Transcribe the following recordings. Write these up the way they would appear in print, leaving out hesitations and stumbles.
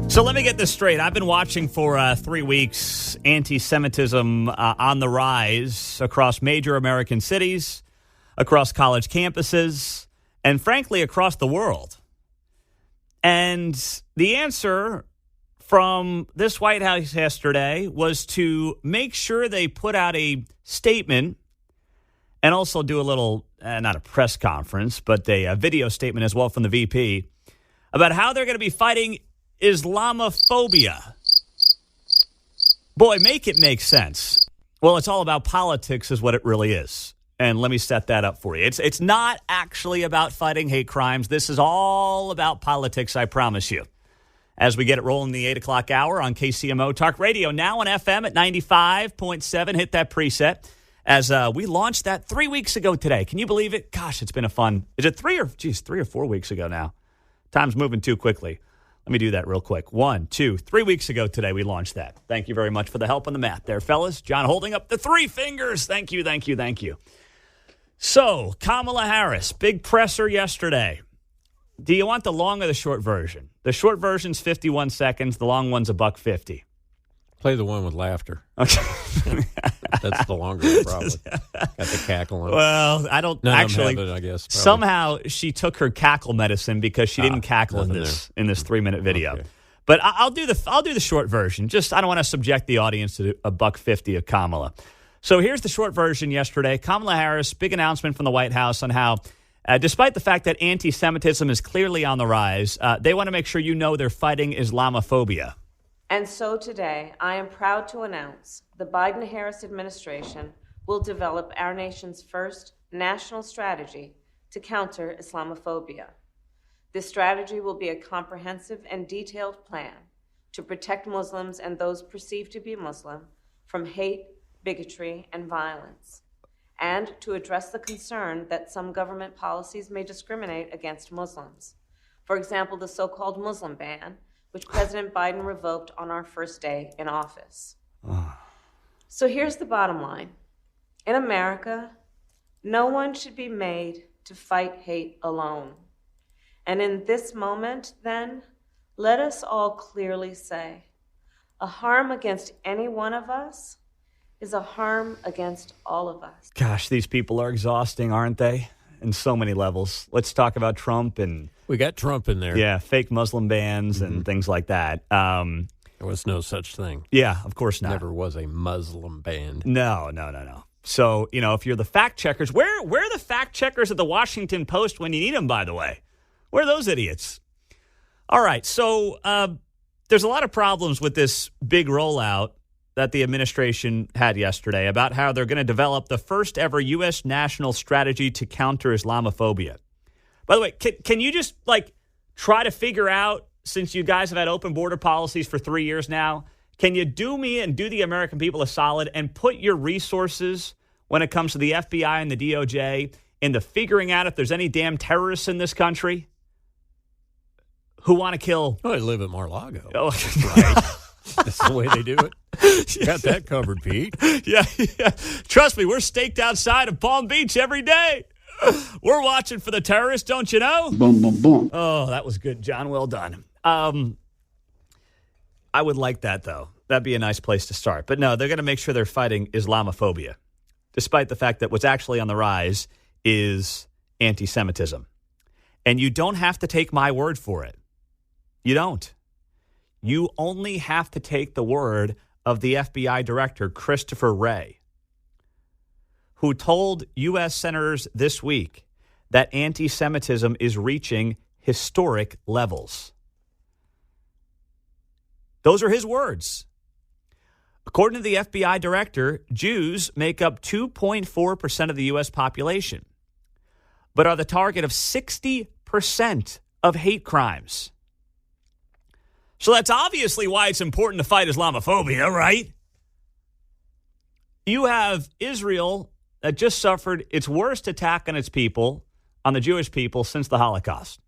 So let me get this straight. I've been watching for 3 weeks anti-Semitism on the rise across major American cities, across college campuses, and frankly, across the world. And the answer from this White House yesterday was to make sure they put out a statement and also do a little, not a press conference, but a video statement as well from the VP about how they're going to be fighting Islamophobia. Boy, make it make sense. Well, it's all about politics is what it really is. And let me set that up for you. It's not actually about fighting hate crimes. This is all about politics, I promise you. As we get it rolling the 8 o'clock hour on KCMO Talk Radio, now on FM at 95.7. Hit that preset as we launched that 3 weeks ago today. Can you believe it? Gosh, it's been a fun. Is it 3 or 4 weeks ago now? Time's moving too quickly. Let me do that real quick. 1, 2, 3 weeks ago today, we launched that. Thank you very much for the help on the math there, fellas. John holding up the 3 fingers. Thank you, thank you, thank you. So, Kamala Harris, big presser yesterday. Do you want the long or the short version? The short version's 51 seconds. The long one's $1.50. Play the one with laughter. Okay. That's the longer one, probably. Got the cackle on it. Well, I don't actually. Have it, I guess. Probably. Somehow she took her cackle medicine because she didn't cackle in this 3-minute video. Okay. But I'll do the short version. Just I don't want to subject the audience to $1.50 of Kamala. So here's the short version yesterday. Kamala Harris, big announcement from the White House on how, despite the fact that anti-Semitism is clearly on the rise, they want to make sure you know they're fighting Islamophobia. And so today, I am proud to announce the Biden-Harris administration will develop our nation's first national strategy to counter Islamophobia. This strategy will be a comprehensive and detailed plan to protect Muslims and those perceived to be Muslim from hate, bigotry, and violence, and to address the concern that some government policies may discriminate against Muslims. For example, the so-called Muslim ban, which President Biden revoked on our first day in office. So here's the bottom line. In America, no one should be made to fight hate alone. And in this moment, then, let us all clearly say, a harm against any one of us is a harm against all of us. Gosh, these people are exhausting, aren't they? In so many levels. Let's talk about Trump and... We got Trump in there. Yeah, fake Muslim bans and things like that. There was no such thing. Yeah, of course not. Never was a Muslim ban. No. So, if you're the fact checkers, where are the fact checkers at the Washington Post when you need them, by the way? Where are those idiots? All right, so there's a lot of problems with this big rollout that the administration had yesterday about how they're going to develop the first ever U.S. national strategy to counter Islamophobia. By the way, can you just, try to figure out, since you guys have had open border policies for 3 years now, can you do me and do the American people a solid and put your resources when it comes to the FBI and the DOJ into figuring out if there's any damn terrorists in this country who want to kill... Oh, I live in Mar-a-Lago. Oh, right. That's the way they do it. Got that covered, Pete. Yeah. Trust me, we're staked outside of Palm Beach every day. We're watching for the terrorists, don't you know? Boom, boom, boom. Oh, that was good, John. Well done. I would like that, though. That'd be a nice place to start. But no, they're going to make sure they're fighting Islamophobia, despite the fact that what's actually on the rise is anti-Semitism. And you don't have to take my word for it. You don't. You only have to take the word of the FBI director, Christopher Wray, who told U.S. senators this week that anti-Semitism is reaching historic levels. Those are his words. According to the FBI director, Jews make up 2.4% of the U.S. population, but are the target of 60% of hate crimes. So that's obviously why it's important to fight Islamophobia, right? You have Israel that just suffered its worst attack on its people, on the Jewish people, since the Holocaust.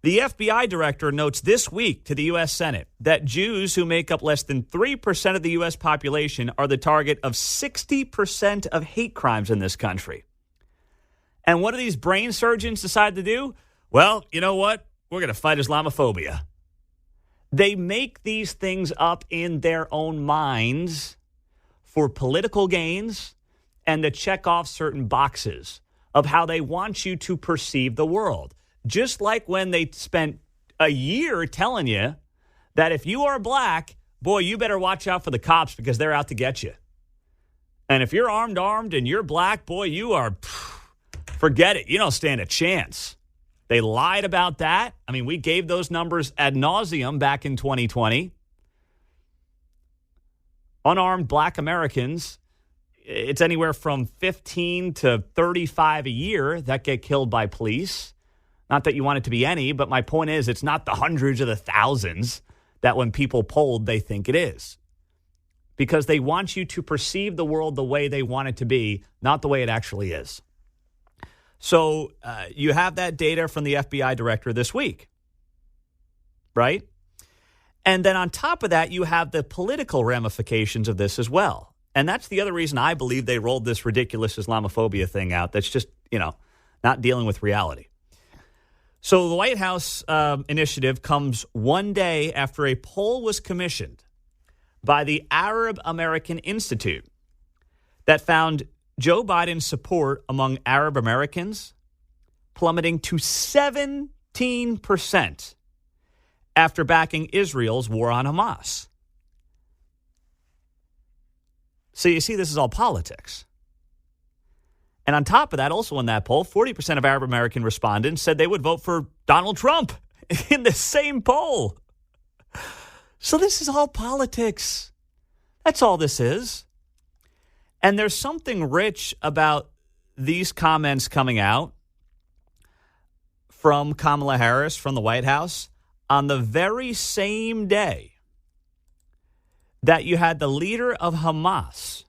The FBI director notes this week to the U.S. Senate that Jews who make up less than 3% of the U.S. population are the target of 60% of hate crimes in this country. And what do these brain surgeons decide to do? Well, you know what? We're going to fight Islamophobia. They make these things up in their own minds for political gains and to check off certain boxes of how they want you to perceive the world. Just like when they spent a year telling you that if you are black, boy, you better watch out for the cops because they're out to get you. And if you're armed, and you're black, boy, you are, forget it. You don't stand a chance. They lied about that. I mean, we gave those numbers ad nauseum back in 2020. Unarmed black Americans, it's anywhere from 15 to 35 a year that get killed by police. Not that you want it to be any, but my point is it's not the hundreds or the thousands that when people polled, they think it is. Because they want you to perceive the world the way they want it to be, not the way it actually is. So you have that data from the FBI director this week, right? And then on top of that, you have the political ramifications of this as well. And that's the other reason I believe they rolled this ridiculous Islamophobia thing out that's just, not dealing with reality. So the White House initiative comes one day after a poll was commissioned by the Arab American Institute that found Joe Biden's support among Arab Americans plummeting to 17% after backing Israel's war on Hamas. So you see, this is all politics. And on top of that, also in that poll, 40% of Arab American respondents said they would vote for Donald Trump in the same poll. So this is all politics. That's all this is. And there's something rich about these comments coming out from Kamala Harris from the White House on the very same day that you had the leader of Hamas.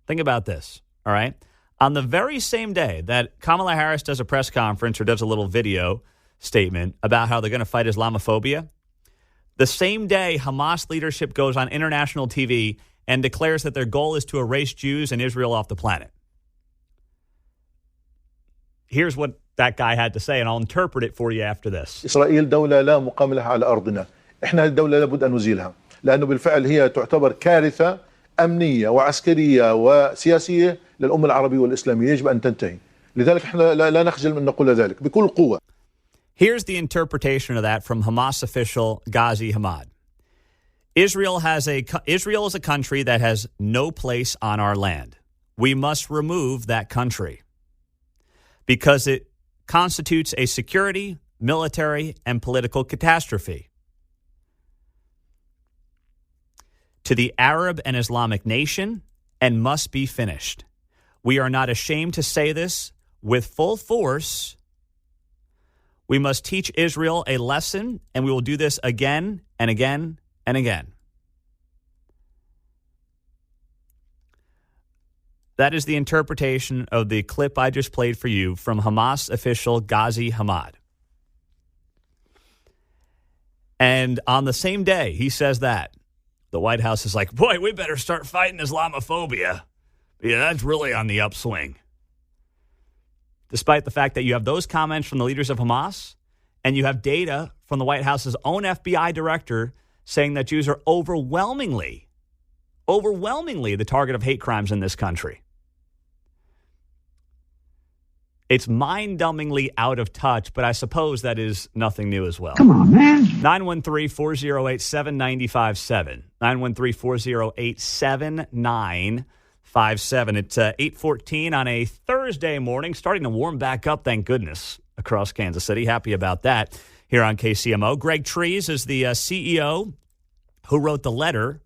Think about this, all right? On the very same day that Kamala Harris does a press conference or does a little video statement about how they're going to fight Islamophobia, the same day Hamas leadership goes on international TV and declares that their goal is to erase Jews and Israel off the planet. Here's what that guy had to say, and I'll interpret it for you after this. إسرائيل دولة لا مقام لها على أرضنا. إحنا الدولة لابد أن نزيلها لأنه بالفعل هي تعتبر كارثة أمنية وعسكرية وسياسية للأمة العربية والإسلامية. يجب أن تنتهي. لذلك إحنا لا نخجل من نقول ذلك بكل قوة. Here's the interpretation of that from Hamas official Ghazi Hamad. Israel is a country that has no place on our land. We must remove that country because it constitutes a security, military, and political catastrophe to the Arab and Islamic nation and must be finished. We are not ashamed to say this with full force. We must teach Israel a lesson, and we will do this again and again and again. That is the interpretation of the clip I just played for you from Hamas official Ghazi Hamad. And on the same day he says that, the White House is like, boy, we better start fighting Islamophobia. Yeah, that's really on the upswing. Despite the fact that you have those comments from the leaders of Hamas and you have data from the White House's own FBI director saying that Jews are overwhelmingly the target of hate crimes in this country. It's mind-numbingly out of touch, but I suppose that is nothing new as well. Come on, man. 913-408-7957. 913-408-7957. It's 8:14 on a Thursday morning, starting to warm back up, thank goodness, across Kansas City. Happy about that here on KCMO. Greg Trees is the CEO who wrote the letter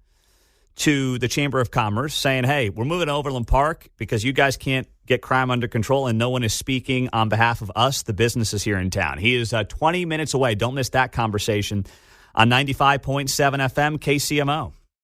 to the Chamber of Commerce saying, hey, we're moving to Overland Park because you guys can't get crime under control and no one is speaking on behalf of us, the businesses here in town. He is 20 minutes away. Don't miss that conversation on 95.7 FM KCMO.